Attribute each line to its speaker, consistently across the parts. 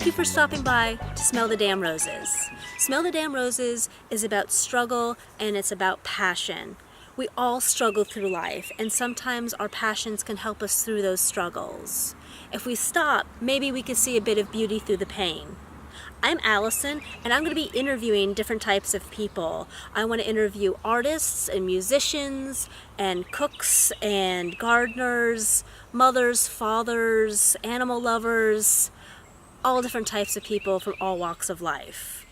Speaker 1: Thank you for stopping by to Smell the Damn Roses. Smell the Damn Roses is about struggle and it's about passion. We all struggle through life, and sometimes our passions can help us through those struggles. If we stop, maybe we can see a bit of beauty through the pain. I'm Allison, and I'm going to be interviewing different types of people. I want to interview artists and musicians and cooks and gardeners, mothers, fathers, animal lovers, all different types of people from all walks of life.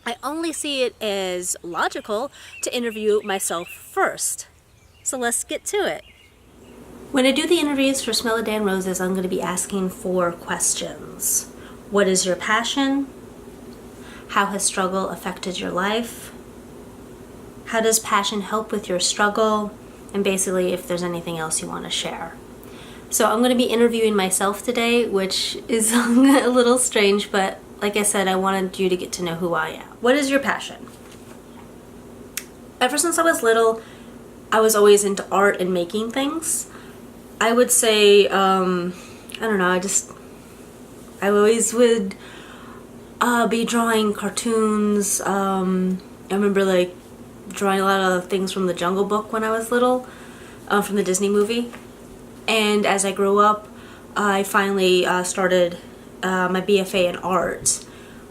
Speaker 1: I only see it as logical to interview myself first. So let's get to it. When I do the interviews for Smell the Damn Roses, I'm going to be asking 4 questions. What is your passion? How has struggle affected your life? How does passion help with your struggle? And basically, if there's anything else you want to share. So I'm going to be interviewing myself today, which is a little strange, but like I said, I wanted you to get to know who I am. What is your passion? Ever since I was little, I was always into art and making things. I would say, I don't know, I always would be drawing cartoons. I remember like drawing a lot of things from the Jungle Book when I was little, from the Disney movie. And as I grew up, I finally started my BFA in art.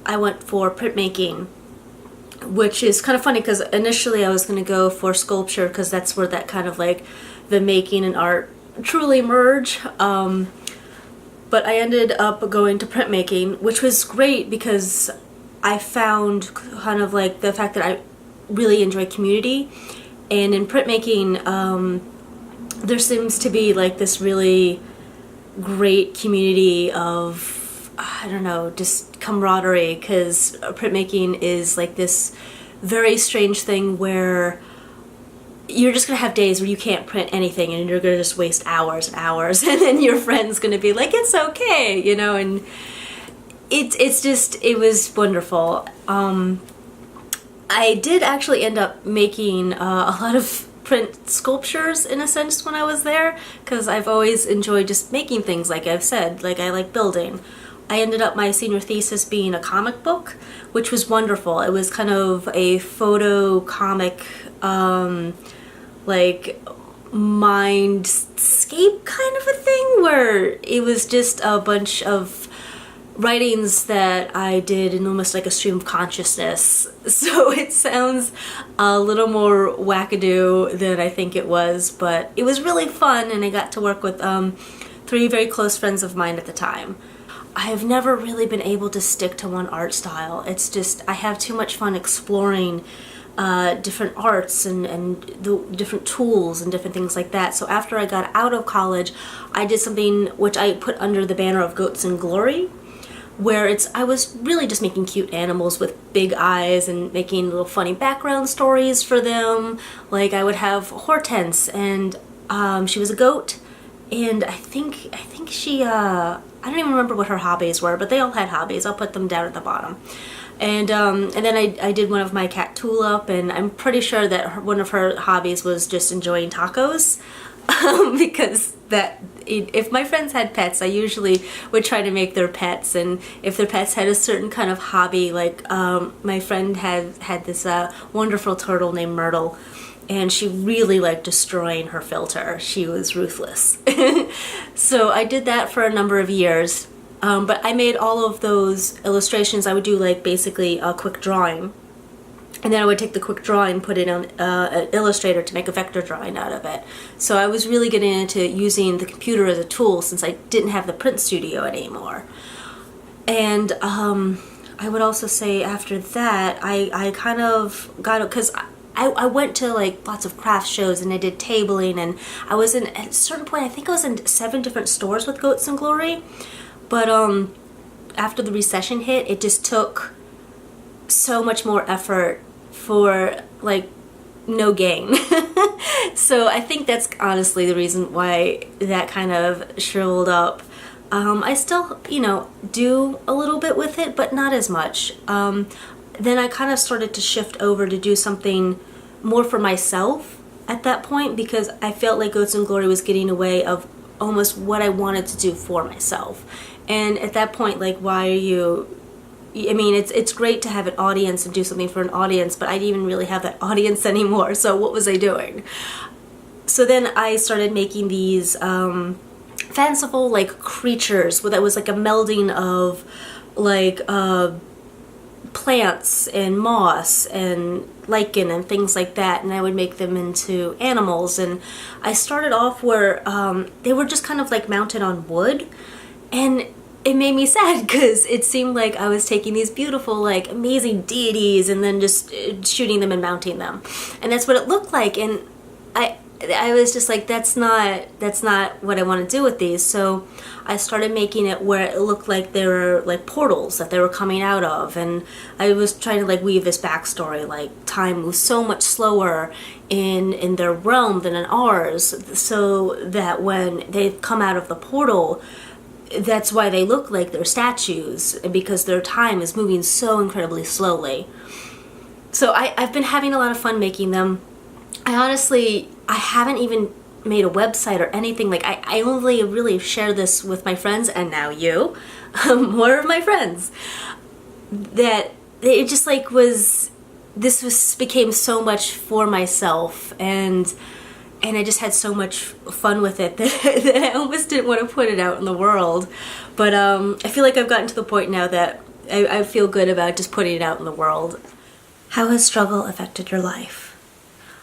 Speaker 1: I went for printmaking, which is kind of funny because initially I was going to go for sculpture because that's where that kind of like the making and art truly merge. But I ended up going to printmaking, which was great because I found kind of like the fact that I really enjoy community. And in printmaking, there seems to be like this really great community of, I don't know, just camaraderie, because printmaking is like this very strange thing where you're just gonna have days where you can't print anything and you're gonna just waste hours and hours, and then your friend's gonna be like, it's okay, you know, and it was wonderful. I did actually end up making a lot of print sculptures in a sense when I was there, because I've always enjoyed just making things, like I've said, like I like building. I ended up my senior thesis being a comic book, which was wonderful. It was kind of a photo comic, like mindscape kind of a thing, where it was just a bunch of writings that I did in almost like a stream of consciousness. So it sounds a little more wackadoo than I think it was, but it was really fun, and I got to work with 3 very close friends of mine at the time. I have never really been able to stick to one art style. It's just, I have too much fun exploring different arts and the different tools and different things like that. So after I got out of college, I did something which I put under the banner of Goats and Glory, where I was really just making cute animals with big eyes and making little funny background stories for them. Like I would have Hortense, and she was a goat, and I think she, I don't even remember what her hobbies were, but they all had hobbies. I'll put them down at the bottom. And then I did one of my cat Tulip, and I'm pretty sure that one of her hobbies was just enjoying tacos. Because if my friends had pets, I usually would try to make their pets, and if their pets had a certain kind of hobby, like my friend had this wonderful turtle named Myrtle, and she really liked destroying her filter. She was ruthless. So I did that for a number of years, but I made all of those illustrations. I would do like basically a quick drawing, and then I would take the quick drawing, put it on an Illustrator to make a vector drawing out of it. So I was really getting into using the computer as a tool since I didn't have the print studio anymore. And I would also say after that, I kind of got it, because I went to like lots of craft shows and I did tabling, and I was in, at a certain point, I think I was in 7 different stores with Goats and Glory. But after the recession hit, it just took so much more effort for like no gain. So I think that's honestly the reason why that kind of shriveled up. I still, you know, do a little bit with it, but not as much. Then I kind of started to shift over to do something more for myself at that point, because I felt like Goats and Glory was getting away of almost what I wanted to do for myself. And at that point, like, why are you, I mean, it's great to have an audience and do something for an audience, but I didn't even really have that audience anymore, so what was I doing? So then I started making these fanciful, like, creatures that was like a melding of, like, plants and moss and lichen and things like that, and I would make them into animals. And I started off where they were just kind of like mounted on wood, and it made me sad because it seemed like I was taking these beautiful, like, amazing deities and then just shooting them and mounting them, and that's what it looked like. And I was just like, that's not what I want to do with these. So I started making it where it looked like they were like portals that they were coming out of, and I was trying to like weave this backstory, like time moves so much slower in their realm than in ours, so that when they come out of the portal, that's why they look like they're statues, because their time is moving so incredibly slowly. So I've been having a lot of fun making them. I haven't even made a website or anything. Like, I only really share this with my friends, and now you, more of my friends, that it just like became so much for myself, and I just had so much fun with it that I almost didn't want to put it out in the world. But I feel like I've gotten to the point now that I feel good about just putting it out in the world. How has struggle affected your life?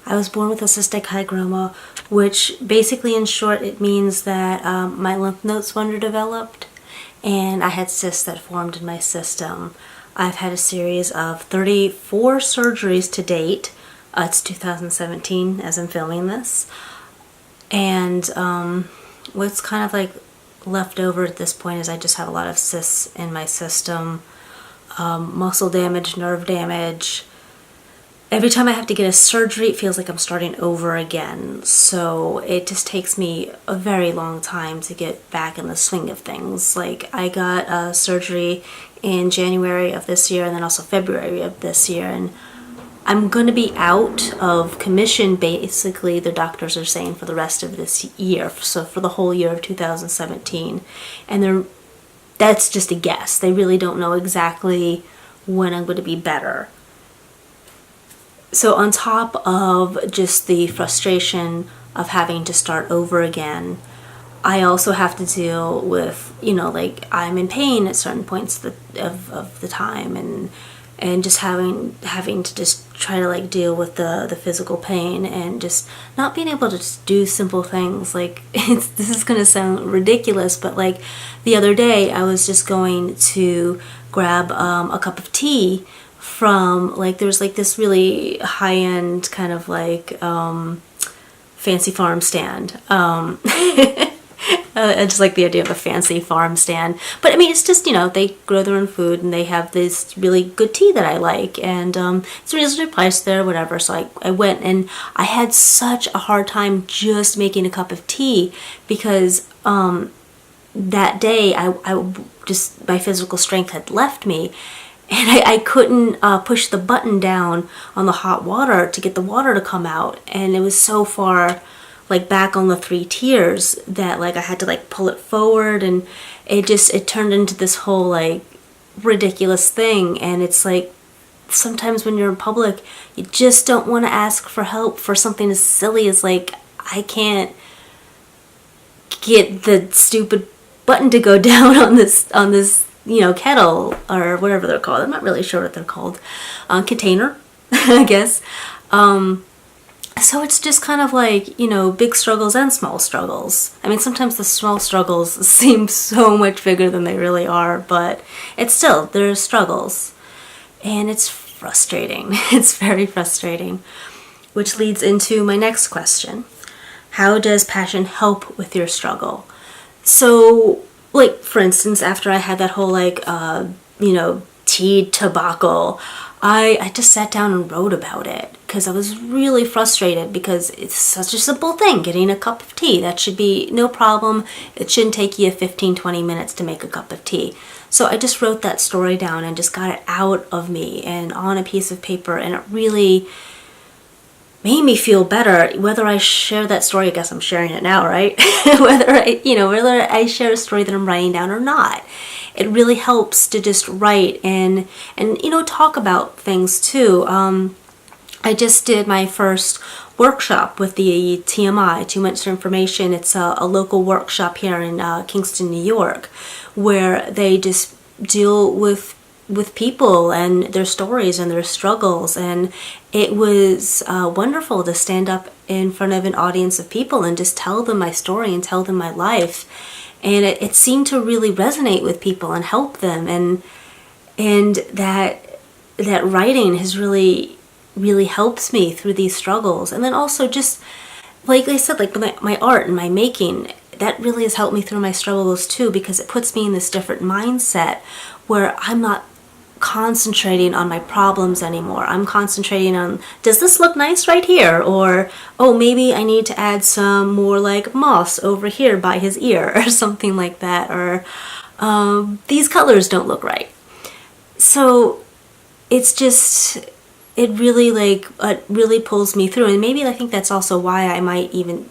Speaker 1: I was born with a cystic hygroma, which basically, in short, it means that my lymph nodes were underdeveloped, and I had cysts that formed in my system. I've had a series of 34 surgeries to date. It's 2017 as I'm filming this. And what's kind of like left over at this point is I just have a lot of cysts in my system, muscle damage, nerve damage. Every time I have to get a surgery, it feels like I'm starting over again. So it just takes me a very long time to get back in the swing of things. Like, I got a surgery in January of this year and then also February of this year. And I'm going to be out of commission, basically, the doctors are saying, for the rest of this year. So for the whole year of 2017. And that's just a guess. They really don't know exactly when I'm going to be better. So on top of just the frustration of having to start over again, I also have to deal with, like, I'm in pain at certain points of the time, and just having to just try to like deal with the physical pain and just not being able to just do simple things. Like, this is gonna sound ridiculous, but like the other day I was just going to grab a cup of tea from, like, there's like this really high-end kind of like fancy farm stand. I just like the idea of a fancy farm stand. But I mean, it's just, they grow their own food and they have this really good tea that I like, and it's reasonably priced there, whatever. So I went, and I had such a hard time just making a cup of tea because that day I just, my physical strength had left me, and I couldn't push the button down on the hot water to get the water to come out, and it was so far like back on the 3 tiers that like I had to like pull it forward, and it turned into this whole like ridiculous thing. And it's like, sometimes when you're in public, you just don't want to ask for help for something as silly as like, I can't get the stupid button to go down on this kettle or whatever they're called. I'm not really sure what they're called. Container, I guess. So it's just kind of like, big struggles and small struggles. I mean, sometimes the small struggles seem so much bigger than they really are, but it's still, there's struggles. And it's frustrating. It's very frustrating. Which leads into my next question. How does passion help with your struggle? So, like, for instance, after I had that whole, like, tea debacle, I just sat down and wrote about it because I was really frustrated, because it's such a simple thing, getting a cup of tea. That should be no problem. It shouldn't take you 15-20 minutes to make a cup of tea. So I just wrote that story down and just got it out of me and on a piece of paper, and it really made me feel better. Whether I share that story, I guess I'm sharing it now, right? whether I share a story that I'm writing down or not, it really helps to just write and talk about things too. I just did my first workshop with the TMI, Too Much Information. It's a local workshop here in Kingston, New York, where they just deal with people and their stories and their struggles. And it was wonderful to stand up in front of an audience of people and just tell them my story and tell them my life. And it seemed to really resonate with people and help them. And that writing has really helps me through these struggles. And then also just, like I said, like my art and my making, that really has helped me through my struggles too, because it puts me in this different mindset where I'm not concentrating on my problems anymore. I'm concentrating on, does this look nice right here? Or, oh, maybe I need to add some more like moss over here by his ear or something like that. Or these colors don't look right. So it's just, it really pulls me through. And maybe I think that's also why I might even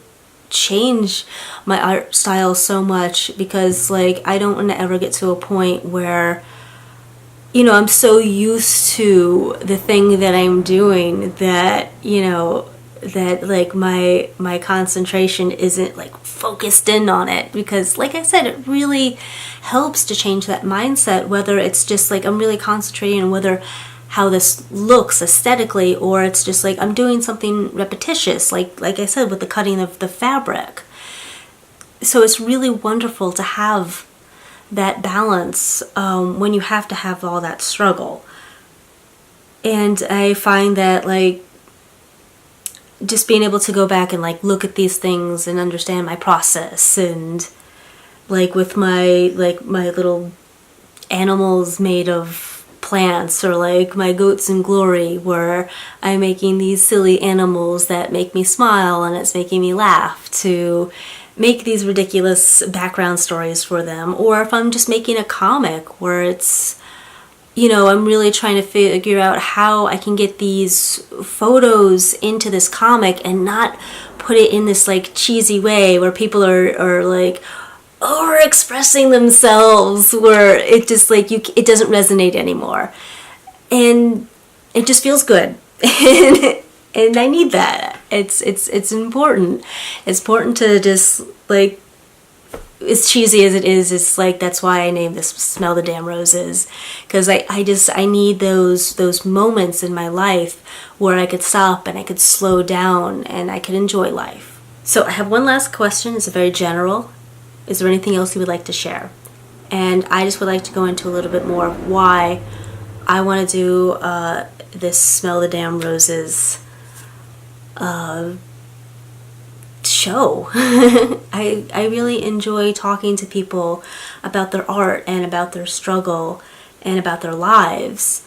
Speaker 1: change my art style so much, because like I don't want to ever get to a point where I'm so used to the thing that I'm doing that that like my concentration isn't like focused in on it. Because like I said, it really helps to change that mindset, whether it's just like I'm really concentrating on whether how this looks aesthetically, or it's just like I'm doing something repetitious, like I said, with the cutting of the fabric. So it's really wonderful to have that balance when you have to have all that struggle. And I find that like just being able to go back and like look at these things and understand my process, and like with my little animals made of plants, or like my goats in glory, where I'm making these silly animals that make me smile and it's making me laugh, to make these ridiculous background stories for them. Or if I'm just making a comic where it's, I'm really trying to figure out how I can get these photos into this comic and not put it in this like cheesy way where people are like over expressing themselves, where it just like it doesn't resonate anymore, and it just feels good. and I need that. It's important. It's important to just like, as cheesy as it is, it's like that's why I named this Smell the Damn Roses, because I need those moments in my life where I could stop and I could slow down and I could enjoy life. So I have one last question. It's a very general. Is there anything else you would like to share? And I just would like to go into a little bit more of why I want to do this Smell the Damn Roses show. I really enjoy talking to people about their art and about their struggle and about their lives.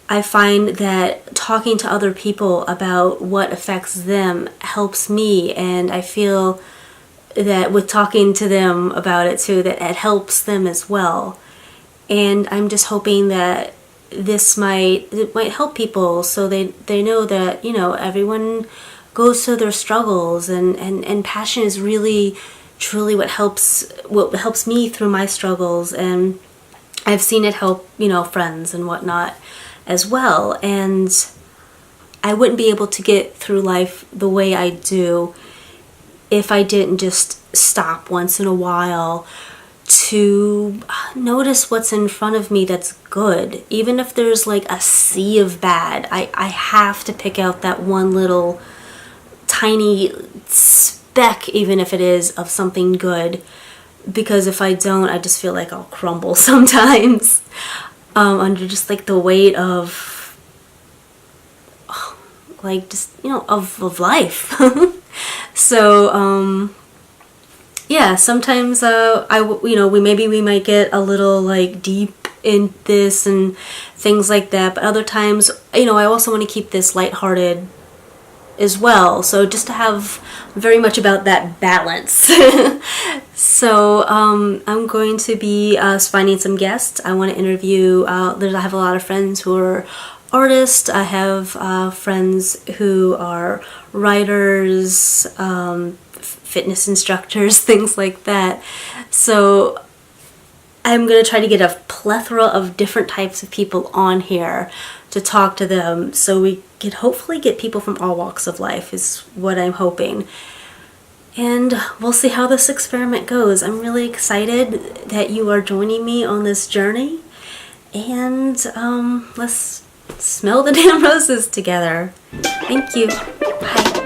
Speaker 1: I find that talking to other people about what affects them helps me, and I feel that with talking to them about it too, that it helps them as well. And I'm just hoping that this might help people, so they know that everyone goes through their struggles, and passion is really truly what helps me through my struggles. And I've seen it help friends and whatnot as well. And I wouldn't be able to get through life the way I do if I didn't just stop once in a while to notice what's in front of me that's good. Even if there's like a sea of bad, I have to pick out that one little tiny speck, even if it is, of something good. Because if I don't, I just feel like I'll crumble sometimes under just like the weight of like just of life. So yeah, sometimes we might get a little like deep in this and things like that, but other times I also want to keep this lighthearted as well, so just to have very much about that balance. So I'm going to be finding some guests. I want to interview I have a lot of friends who are artists, I have friends who are writers, fitness instructors, things like that. So I'm going to try to get a plethora of different types of people on here to talk to them, so we can hopefully get people from all walks of life is what I'm hoping. And we'll see how this experiment goes. I'm really excited that you are joining me on this journey. And let's smell the damn roses together. Thank you. Bye.